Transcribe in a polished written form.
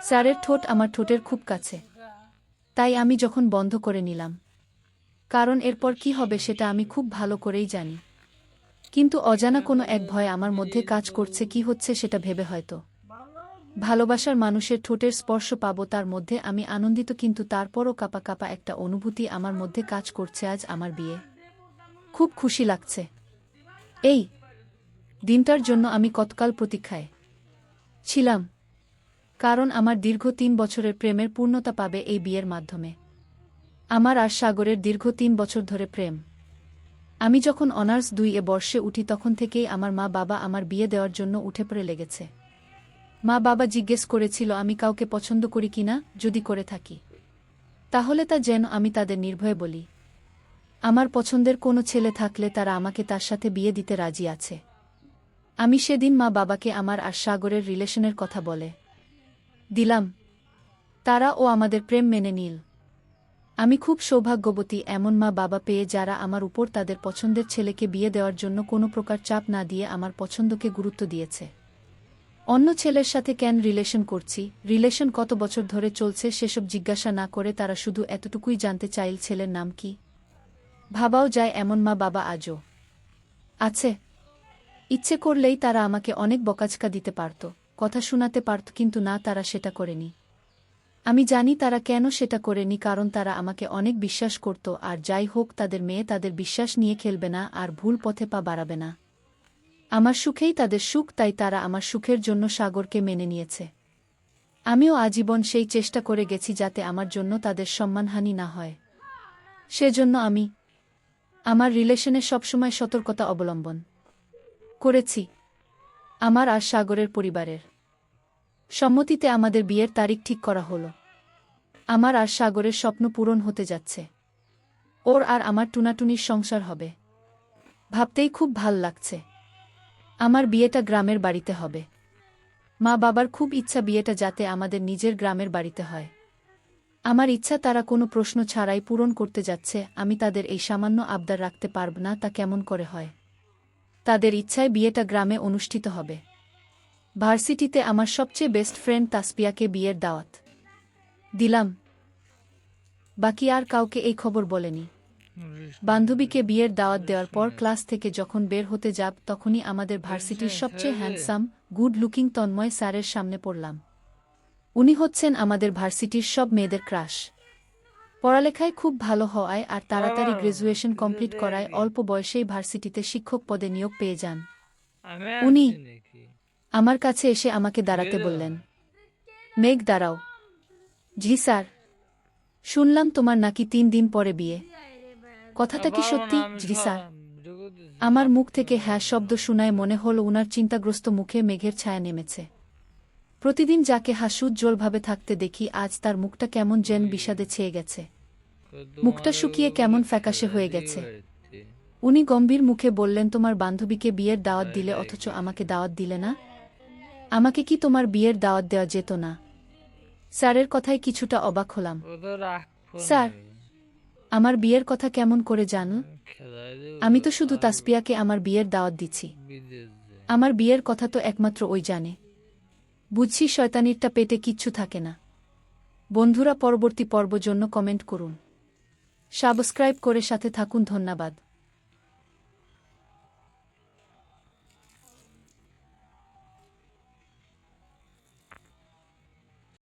স্যারের ঠোঁট আমার ঠোঁটের খুব কাছে। তাই আমি যখন বন্ধ করে নিলাম, কারণ এরপর কি হবে সেটা আমি খুব ভালো করেই জানি। কিন্তু অজানা কোনো এক ভয় আমার মধ্যে কাজ করছে, কি হচ্ছে সেটা ভেবে হয়তো। ভালোবাসার মানুষের ঠোঁটের স্পর্শ পাব তার মধ্যে আমি আনন্দিত, কিন্তু তারপরও কাঁপা কাঁপা একটা অনুভূতি আমার মধ্যে কাজ করছে। আজ আমার বিয়ে, খুব খুশি লাগছে। এই দিনটার জন্য আমি কতকাল প্রতীক্ষায় ছিলাম, কারণ আমার দীর্ঘ ৩ বছরের প্রেমের পূর্ণতা পাবে এই বিয়ের মাধ্যমে। আমার আর সাগরের দীর্ঘ ৩ বছর ধরে প্রেম। আমি যখন অনার্স 2 বর্ষে উঠি তখন থেকেই আমার মা বাবা আমার বিয়ে দেওয়ার জন্য উঠে পড়ে লেগেছে। মা বাবা জিজ্ঞেস করেছিল আমি কাউকে পছন্দ করি কিনা, যদি করে থাকি তাহলে তা যেন আমি তাদের নির্ভয়ে বলি আমার পছন্দের কোনো ছেলে থাকলে তারা আমাকে তার সাথে বিয়ে দিতে রাজি আছে। আমি সেদিন মা বাবাকে আমার আর সাগরের রিলেশনের কথা বলে দিলাম। তারা ও আমাদের প্রেম মেনে নিল। আমি খুব সৌভাগ্যবতী এমন মা বাবা পেয়ে যারা আমার উপর তাদের পছন্দের ছেলেকে বিয়ে দেওয়ার জন্য কোনো প্রকার চাপ না দিয়ে আমার পছন্দকে গুরুত্ব দিয়েছে। অন্য ছেলের সাথে কেন রিলেশন করছি, রিলেশন কত বছর ধরে চলছে সেসব জিজ্ঞাসা না করে তারা শুধু এতটুকুই জানতে চাইল ছেলের নাম কি। ভাবাও যায় এমন মা বাবা আজও আছে। ইচ্ছে করলেই তারা আমাকে অনেক বকাঝকা দিতে পারত, কথা শোনাতে পারত, কিন্তু না, তারা সেটা করেনি। আমি জানি তারা কেন সেটা করেনি, কারণ তারা আমাকে অনেক বিশ্বাস করত, আর যাই হোক তাদের মেয়ে তাদের বিশ্বাস নিয়ে খেলবে না আর ভুল পথে পা বাড়াবে না। আমার সুখেই তাদের সুখ, তাই তারা আমার সুখের জন্য সাগরকে মেনে নিয়েছে। আমিও আজীবন সেই চেষ্টা করে গেছি যাতে আমার জন্য তাদের সম্মানহানি না হয়। সেজন্য আমি আমার রিলেশনে সবসময় সতর্কতা অবলম্বন করেছি। আমার আর সাগরের পরিবারের সম্মতিতে আমাদের বিয়ের তারিখ ঠিক করা হলো। আমার আর সাগরের স্বপ্ন পূরণ হতে যাচ্ছে। ওর আর আমার টুনাটুনির সংসার হবে। ভাবতেই খুব ভাল লাগছে। আমার বিয়েটা গ্রামের বাড়িতে হবে। মা বাবার খুব ইচ্ছা বিয়েটা যাতে আমাদের নিজের গ্রামের বাড়িতে হয়। আমার ইচ্ছা তারা কোনো প্রশ্ন ছাড়াই পূরণ করতে যাচ্ছে। আমি তাদের এই সামান্য আবদার রাখতে পারব না, তা কেমন করে হয়। তাদের ইচ্ছায় বিয়েটা গ্রামে অনুষ্ঠিত হবে। ভার্সিটিতে আমার সবচেয়ে বেস্ট ফ্রেন্ড তাসপিয়াকে বিয়ের দাওয়াত দিলাম। বাকি আর কাউকে এই খবর বলেনি। বান্ধবীকে বিয়ের দাওয়াত দেওয়ার পর ক্লাস থেকে যখন বের হতে যাব তখনই আমাদের ভার্সিটির সবচেয়ে হ্যান্ডসাম, গুড লুকিং তন্ময় স্যারের সামনে পড়লাম। উনি হচ্ছেন আমাদের ভার্সিটির সব মেয়েদের ক্রাশ। পড়ালেখায় খুব ভালো হওয়ায় আর তাড়াতাড়ি গ্র্যাজুয়েশন কমপ্লিট করায় অল্প বয়সেই ভার্সিটিতে শিক্ষক পদে নিয়োগ পেয়ে যান। উনি আমার কাছে এসে আমাকে দাঁড়াতে বললেন। মেঘ, দাঁড়াও। জি স্যার। শুনলাম তোমার নাকি 3 দিন পরে বিয়ে। কথাটা কি সত্যি? জি স্যার। আমার মুখ থেকে হ্যাঁ শব্দ শুনায় মনে হল উনার চিন্তাগ্রস্ত মুখে মেঘের ছায়া নেমেছে। প্রতিদিন যাকে হাস্যোজ্জ্বলভাবে থাকতে দেখি আজ তার মুখটা কেমন যেন বিষাদে ছেয়ে গেছে। মুখটা শুকিয়ে কেমন ফ্যাকাশে হয়ে গেছে। উনি গম্ভীর মুখে বললেন, তোমার বান্ধবীকে বিয়ের দাওয়াত দিলে অথচ আমাকে দাওয়াত দিলে না। আমাকে কি তোমার বিয়ের দাওয়াত দেওয়া যেত না? স্যারের কথায় কিছুটা অবাক হলাম। স্যার, আমার বিয়ের কথা কেমন করে জানো? আমি তো শুধু তাসপিয়াকে আমার বিয়ের দাওয়াত দিচ্ছি। আমার বিয়ের কথা তো একমাত্র ওই জানে। বুঝছি শয়তানিরটা পেটে কিচ্ছু থাকে না। বন্ধুরা, পরবর্তী পর্ব জন্য কমেন্ট করুন, সাবস্ক্রাইব করে সাথে থাকুন। ধন্যবাদ।